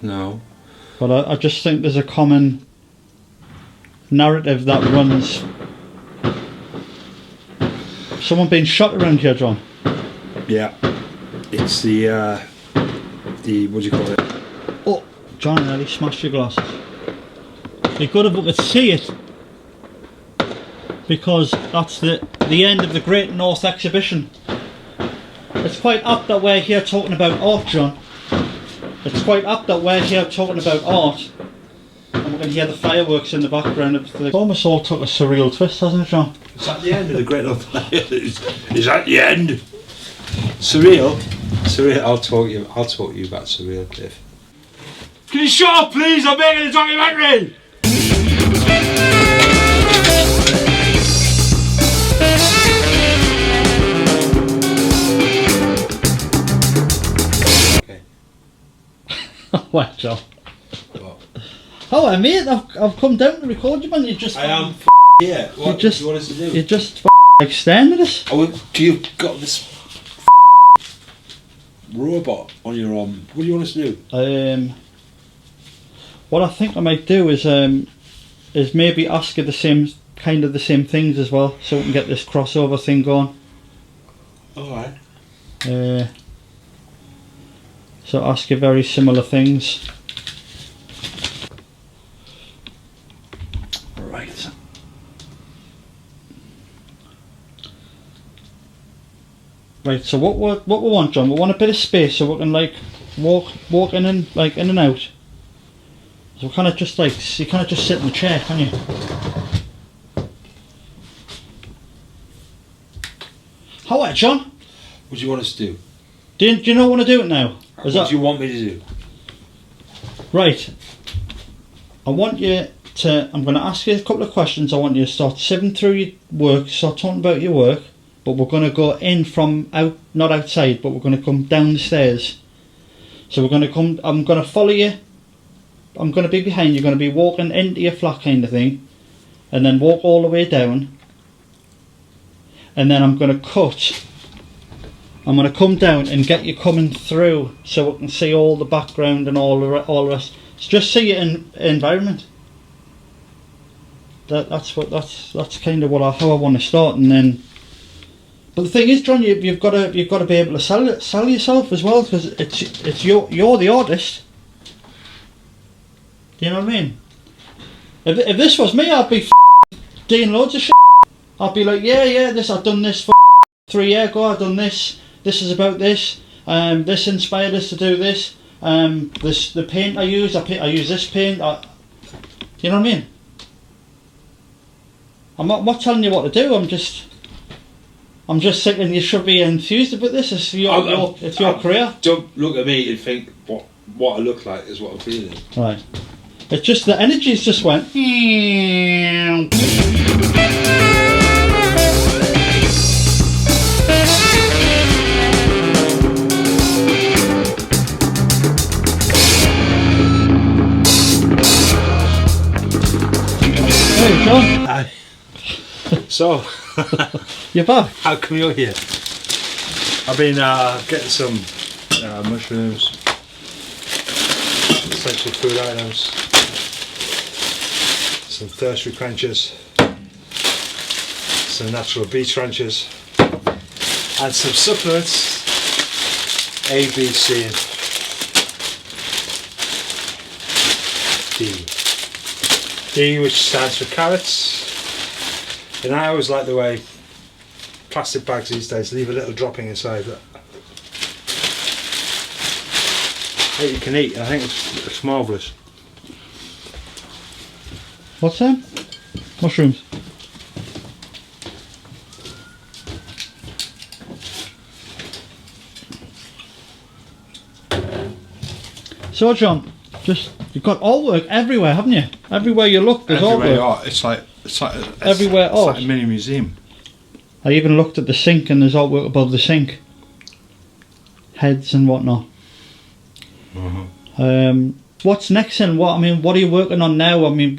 No. But I just think there's a common narrative that runs. Someone being shot around here, John. Yeah. It's the what do you call it? Oh, John nearly smashed your glasses. You're good if we could see it, because that's the end of the Great North Exhibition. It's quite apt that we're here talking about art, John. It's quite apt that we're here talking about art, and we can hear the fireworks in the background. It's almost all took a surreal twist, hasn't it, John? Is that the end of the Great North? Is that the end? Surreal. Surreal. I'll talk to you about surreal, Cliff. Can you shut up, please? I'm making a documentary. Okay. What, John? What? Oh, mate, I've come down to record you, man. You just. I am here. What do you want us to do? You just extended us. Oh, do you got this robot on your arm? What do you want us to do? What I think I might do is maybe ask you the same things as well, so we can get this crossover thing going. Alright. So ask you very similar things. Right. Right. So what we want, John? We want a bit of space so we can like walk in and in and out. So kind of just like you kind of just sit in the chair, can you? How are you, John? What do you want us to do? Do you not want to do it now? What do you want me to do? Right. I want you to. I'm going to ask you a couple of questions. I want you to start sieving through your work, start talking about your work, but we're going to go in from out, not outside, but we're going to come down the stairs. So we're going to come. I'm going to follow you. I'm going to be behind you. You're going to be walking into your flat kind of thing, and then walk all the way down, and then I'm going to cut. I'm going to come down and get you coming through so we can see all the background and all the rest. So just see your environment. That's kind of how I want to start, and then. But the thing is, John, you've got to be able to sell yourself as well, because it's you're the artist. Do you know what I mean? If this was me, I'd be doing loads of shit. I'd be like, yeah, this I've done this 3 years ago. I've done this. This is about this. This inspired us to do this. The paint I use this paint. You know what I mean? I'm not telling you what to do. I'm just thinking you should be enthused about this. It's your career. Don't look at me and think what I look like is what I'm feeling. Right. It's just the energy's just went. Hey, John. Hi. So, you're back. How come you're here? I've been getting some mushrooms, essential food items, some thirst quenchers, some natural beach ranchers, and some supplements, A, B, C, and D. D, which stands for carrots. And I always like the way plastic bags these days leave a little dropping inside that you can eat. I think it's marvellous. What's that? Mushrooms. So, John, you've got artwork everywhere, haven't you? Everywhere you look, there's everywhere artwork. It's like everywhere art. It's like a mini museum. I even looked at the sink, and there's artwork above the sink. Heads and whatnot. What's next then? What are you working on now? I mean,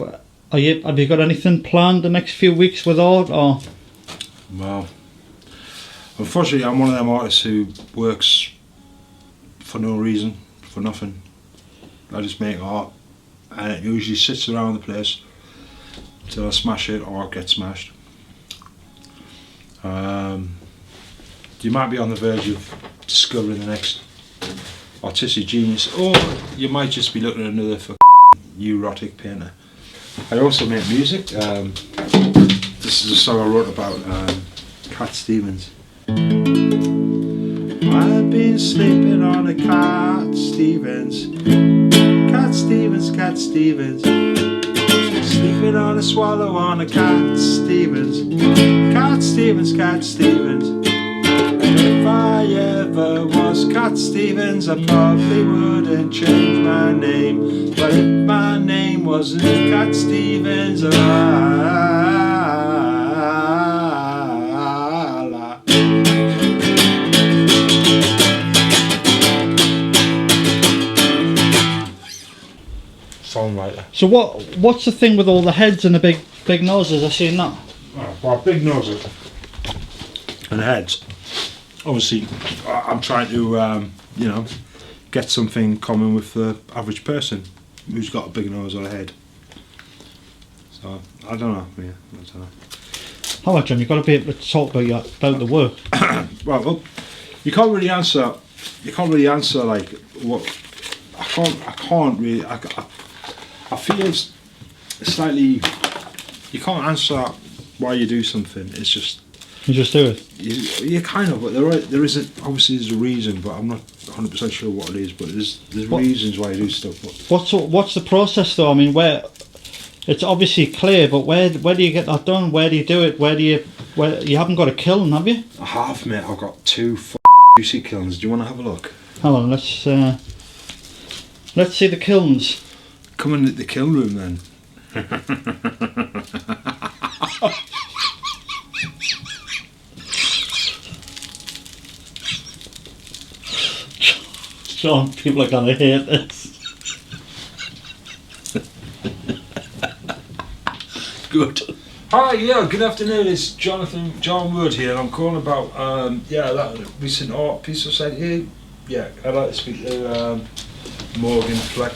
have you got anything planned the next few weeks with art, or? Well, unfortunately, I'm one of them artists who works for no reason, for nothing. I just make art, and it usually sits around the place until I smash it or it gets smashed. You might be on the verge of discovering the next artistic genius, or you might just be looking at another neurotic painter. I also make music. This is a song I wrote about Cat Stevens. I've been sleeping on a Cat Stevens. Cat Stevens, Cat Stevens. Sleeping on a swallow on a Cat Stevens. Cat Stevens, Cat Stevens. If I ever was Cat Stevens, I probably wouldn't change my name. But if my name wasn't Cat Stevens, songwriter. So what's the thing with all the heads and the big noses? I've seen that. Oh, well, big noses and heads. Obviously, I'm trying to, you know, get something common with the average person who's got a big nose or a head. So I don't know. Yeah, I don't know. How much, John? You've got to be able to talk about the work. Well, you can't really answer. You can't really answer like what. I can't really. I feel slightly. You can't answer why you do something. It's just. You just do it. You kind of, but there isn't. Obviously, there's a reason, but I'm not 100% sure what it is. But there's reasons why you do stuff. But what's the process though? I mean, where it's obviously clear, but where do you get that done? Where do you do it? Where you haven't got a kiln, have you? I have, mate. I've got 2 juicy kilns. Do you want to have a look? Hold on, let's see the kilns. Come in at the kiln room then. John, people are gonna hate this. Good. Hi, yeah, good afternoon. It's John Wood here, and I'm calling about that recent art piece I sent you. Yeah, I'd like to speak to Morgan Fleck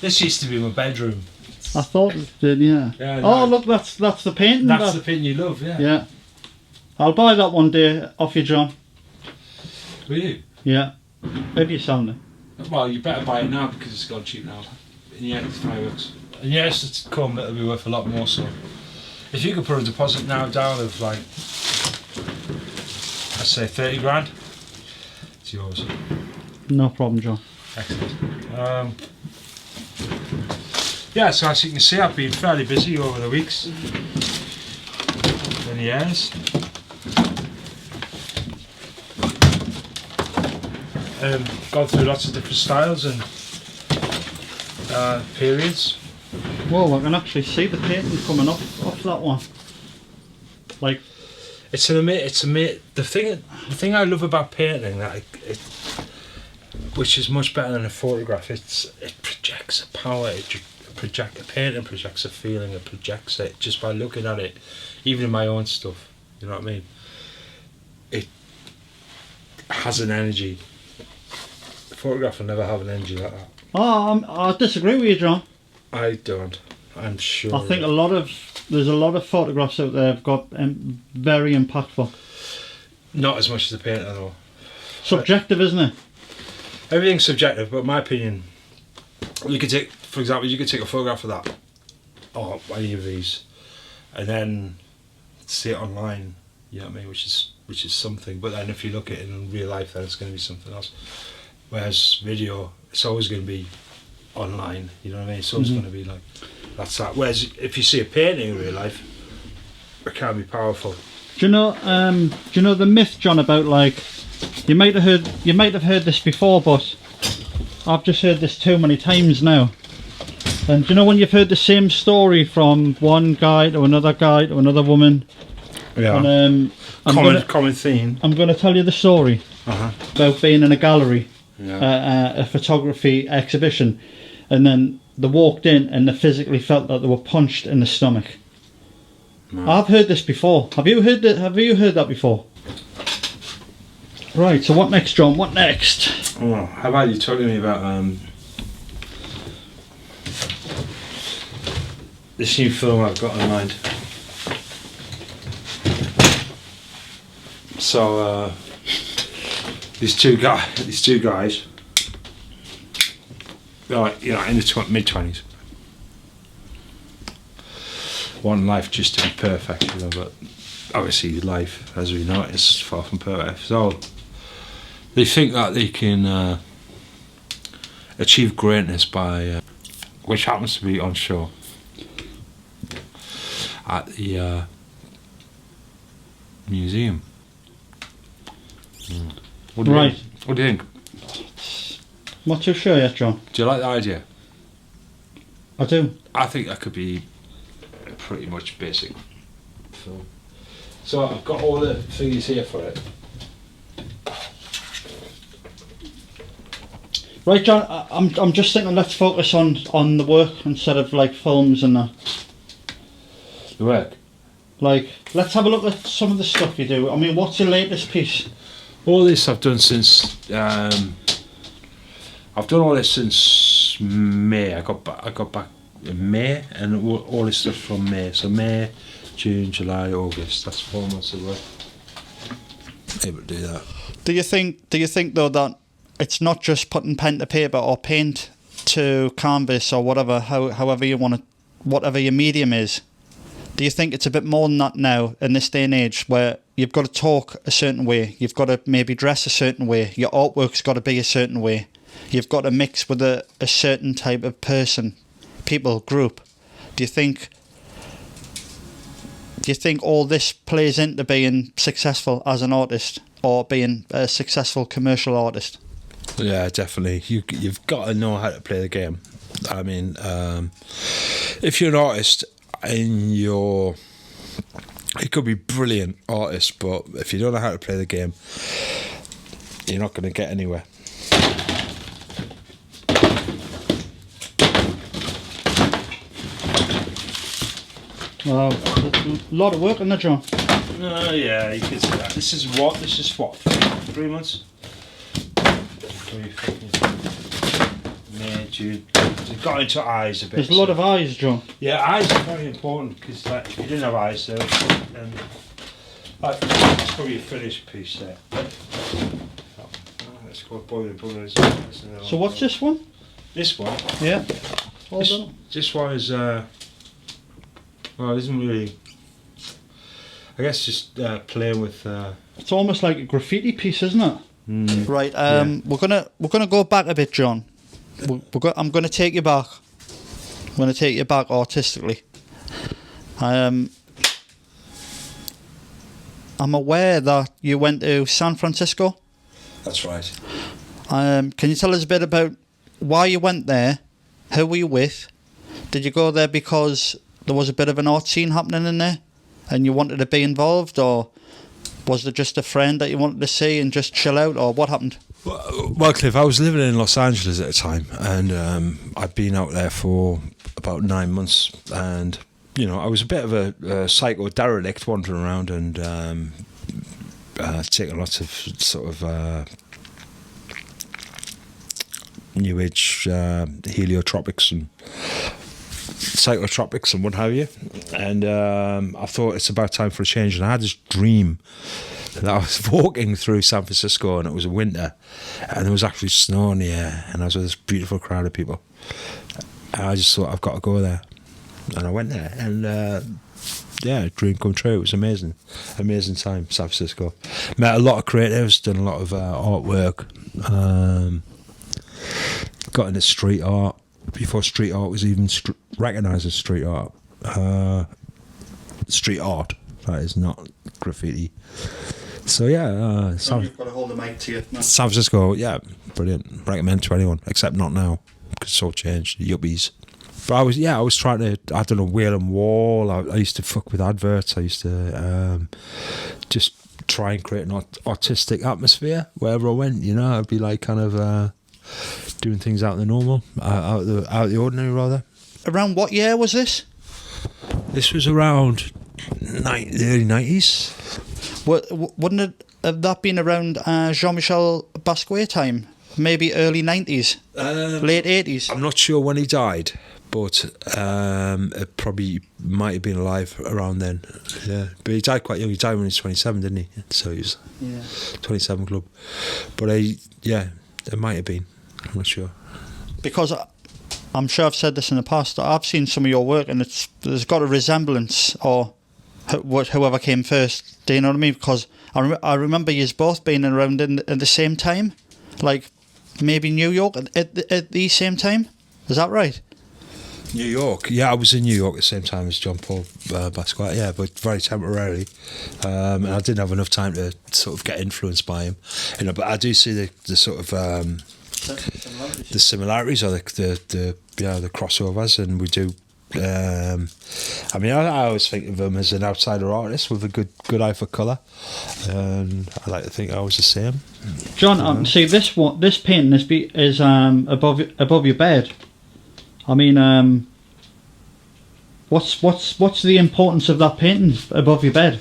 This used to be my bedroom. I thought it did, yeah. Yeah, oh, look, that's the painting. That's the painting you love, yeah. Yeah. I'll buy that one day off you, John. Will you? Yeah. Maybe you sound it. Well, you better buy it now because it's gone cheap now. And yeah, it's £5. And yes, it's come, it'll be worth a lot more. So, if you could put a deposit now down of like, I'd say 30 grand, it's yours. No problem, John. Excellent. Yeah, so as you can see, I've been fairly busy over the weeks and years. Gone through lots of different styles and periods. Whoa, I can actually see the painting coming off that one. Like, The thing I love about painting which is much better than a photograph. It projects a power. A painting projects a feeling. It projects it just by looking at it. Even in my own stuff, you know what I mean. It has an energy. A photograph will never have an energy like that. Oh, I disagree with you, John. I don't. I'm sure. I think there's a lot of photographs out there have got very impactful. Not as much as the painter though. Subjective, isn't it? Everything's subjective, but in my opinion, you could take, for example, you could take a photograph of that, or any of these, and then see it online. You know what I mean? Which is something. But then if you look at it in real life, then it's going to be something else. Whereas video, it's always going to be online. You know what I mean? It's always going to be like that's that. Whereas if you see a painting in real life, it can be powerful. Do you know the myth, John, about like you might have heard this before, but I've just heard this too many times now. And do you know when you've heard the same story from one guy to another woman? Yeah. And, common theme. I'm going to tell you the story about being in a gallery, a photography exhibition, and then they walked in and they physically felt that they were punched in the stomach. No. I've heard this before. Have you heard that? Have you heard that before? Right. So what next, John? What next? Oh, how about you talking to me about this new film I've got in mind? So these two guys, they're like, you know, in the mid-20s, want life just to be perfect, you know, but obviously life, as we know, is far from perfect. So they think that they can achieve greatness by, which happens to be on show at the museum. What do you Right. think? What do you think? Not too sure yet, John. Do you like the idea? I do. I think that could be a pretty much basic film. So I've got all the figures here for it. Right, John. I'm just thinking. Let's focus on the work instead of like films and that. The work. Like, let's have a look at some of the stuff you do. I mean, what's your latest piece? All this I've done since I've done all this since May. I got back in May, and all this stuff from May. So May, June, July, August. That's 4 months of work. Able to do that. Do you think though that it's not just putting pen to paper or paint to canvas or whatever, however you want to, whatever your medium is? Do you think it's a bit more than that now in this day and age where you've got to talk a certain way, you've got to maybe dress a certain way, your artwork's got to be a certain way, you've got to mix with a certain type of person, people, group? Do you think all this plays into being successful as an artist or being a successful commercial artist? Yeah, definitely. You've got to know how to play the game. I mean, if you're an artist and you could be brilliant artist, but if you don't know how to play the game, you're not going to get anywhere. Well, a lot of work on that, John. Yeah, you can say that. This is what 3 months. May, June. It got into eyes a bit. There's a lot of eyes, John. Yeah, eyes are very important because like, if you didn't have eyes, then like, it's probably a finished piece there. Let's go boiling bullets. So what's this one? This one? Yeah. Hold on. This one is well, it isn't really. I guess just playing with. It's almost like a graffiti piece, isn't it? Right. Yeah. We're gonna go back a bit, John. I'm gonna take you back. I'm gonna take you back artistically. I'm aware that you went to San Francisco. That's right. Can you tell us a bit about why you went there? Who were you with? Did you go there because there was a bit of an art scene happening in there and you wanted to be involved, or was there just a friend that you wanted to see and just chill out, or what happened? Well, Cliff, I was living in Los Angeles at the time, and I'd been out there for about 9 months, and you know, I was a bit of a psycho derelict wandering around and taking lots of sort of new age heliotropics and psychotropics and what have you, and I thought it's about time for a change. And I had this dream that I was walking through San Francisco and it was winter and there was actually snow in the air, and I was with this beautiful crowd of people, and I just thought, I've got to go there. And I went there, and yeah, dream come true. It was amazing time, San Francisco. Met a lot of creatives, done a lot of artwork, got into street art before street art was even recognised as street art. Street art, that is, not graffiti. So yeah, You've got to hold the mic to you. San Francisco, yeah, brilliant. Recommend to anyone, except not now, because it's all changed. Yuppies. But I was trying to, I don't know, wheel and wall. I used to fuck with adverts. I used to just try and create an artistic atmosphere wherever I went. You know, I'd be like kind of doing things out of the normal, out of the ordinary rather. Around what year was this? This was around the early 90s. Wouldn't it have that been around Jean-Michel Basquiat time? Maybe early 90s, late 80s? I'm not sure when he died, but it probably might have been alive around then. Yeah, but he died quite young. He died when he was 27, didn't he? So he was 27 club. But it might have been. I'm not sure. Because I'm sure I've said this in the past, I've seen some of your work and there's got a resemblance, or whoever came first. Do you know what I mean? Because I remember you both being around at the same time, like maybe New York at the same time. Is that right? New York, yeah, I was in New York at the same time as John Paul Basquiat, yeah, but very temporarily, and I didn't have enough time to sort of get influenced by him, but I do see the sort of the similarities or the crossovers, and we do. I always think of him as an outsider artist with a good eye for colour, and I like to think I was the same. John, see this painting is above your bed. I mean, what's the importance of that painting above your bed?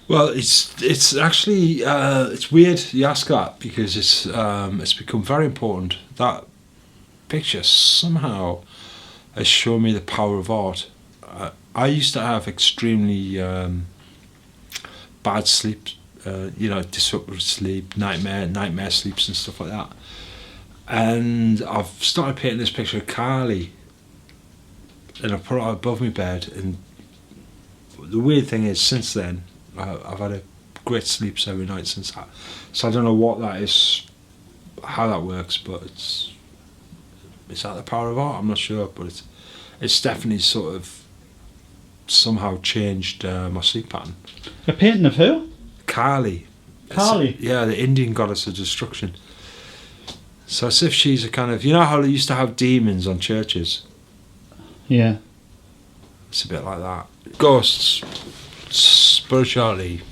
Well, it's actually it's weird you ask that, because it's become very important. That picture somehow has shown me the power of art. I used to have extremely bad sleep, disrupted sleep, nightmare sleeps and stuff like that. And I've started painting this picture of Carly, and I put it above my bed. And the weird thing is, since then, I've had a great sleeps every night since that. So I don't know what that is, how that works, but is that the power of art? I'm not sure, but it's definitely sort of somehow changed my sleep pattern. A painting of who? Kali. Kali? Yeah, the Indian goddess of destruction. So it's if she's a kind of, you know how they used to have demons on churches? Yeah. It's a bit like that. Ghosts, spirituality,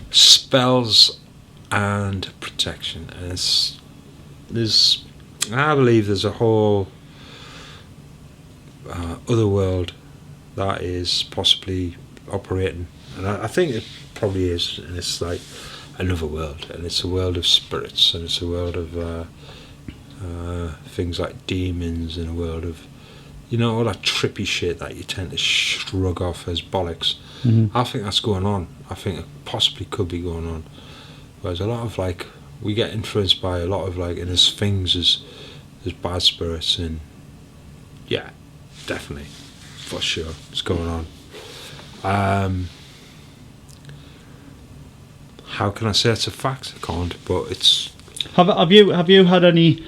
spells and protection. And I believe there's a whole other world that is possibly operating, and I think it probably is, and it's like another world, and it's a world of spirits, and it's a world of things like demons, and a world of, all that trippy shit that you tend to shrug off as bollocks. Mm-hmm. I think that's going on. I think it possibly could be going on. Whereas a lot of we get influenced by a lot of and there's things as bad spirits, and yeah, definitely, for sure, it's going on. How can I say it's a fact? I can't, but it's. Have you had any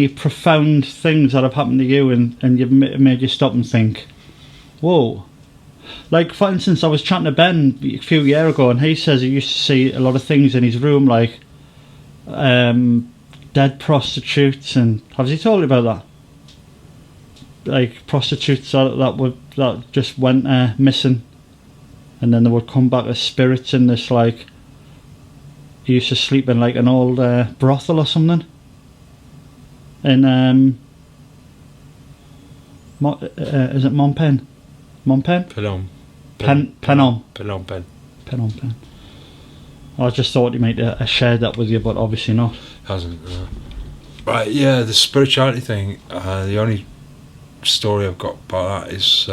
profound things that have happened to you and you've made you stop and think, whoa? Like, for instance, I was chatting to Ben a few years ago, and he says he used to see a lot of things in his room, like dead prostitutes, and has he told you about that? Like prostitutes that just went missing, and then they would come back as spirits in this, like, he used to sleep in like an old brothel or something. In is it Phnom Penh? Phnom Penh. I just thought he might have shared that with you, but obviously not. Hasn't. Right, yeah, the spirituality thing. The only story I've got about that is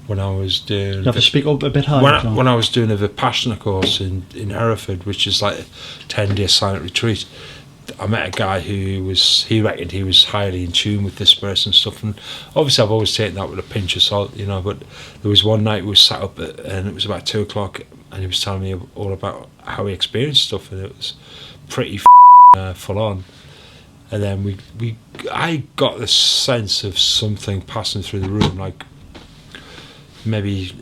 when I was doing. You have to speak up a bit higher. When I was doing a Vipassana course in Hereford, which is like a 10-day silent retreat, I met a guy who reckoned he was highly in tune with the spirits and stuff, and obviously I've always taken that with a pinch of salt, but there was one night we sat up and it was about 2 o'clock, and he was telling me all about how he experienced stuff, and it was pretty full on. And then I got this sense of something passing through the room, like maybe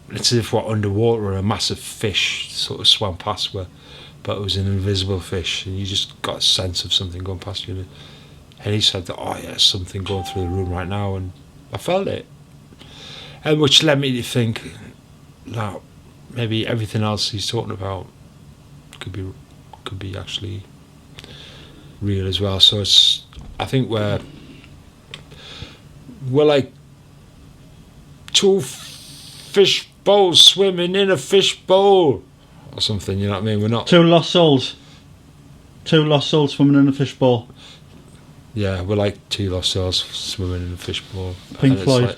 it's as if we're underwater and a massive fish sort of swam past where. But it was an invisible fish, and you just got a sense of something going past you. And he said that, oh yeah, something going through the room right now, and I felt it. And which led me to think that maybe everything else he's talking about could be actually real as well. So I think we're like two fish bowls swimming in a fish bowl or something, you know what I mean? We're not two lost souls swimming in a fish bowl. Yeah, we're like two lost souls swimming in a fish bowl. Pink Floyd.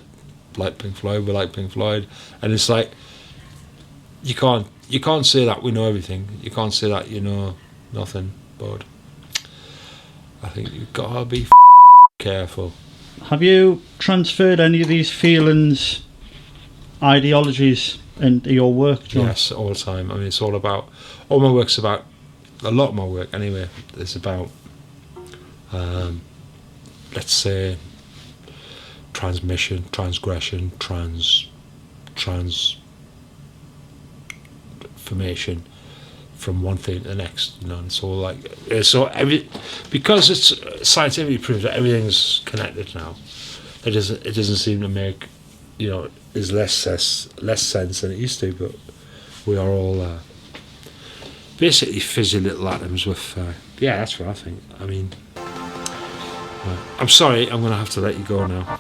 Like Pink Floyd, we're like Pink Floyd. And it's like you can't say that we know everything. You can't say that you know nothing, but I think you've gotta be careful. Have you transferred any of these feelings, ideologies into your work, John? Yes, all the time. I mean, it's all about, all my work's about, a lot of my work anyway, is about, let's say, transmission, transgression, transformation from one thing to the next, you know. And so like, because it's scientifically proved that everything's connected now. It doesn't seem to make, you know, is less sense than it used to. But we are all basically fizzy little atoms with. Yeah, that's what I think. I mean, I'm sorry, I'm going to have to let you go now.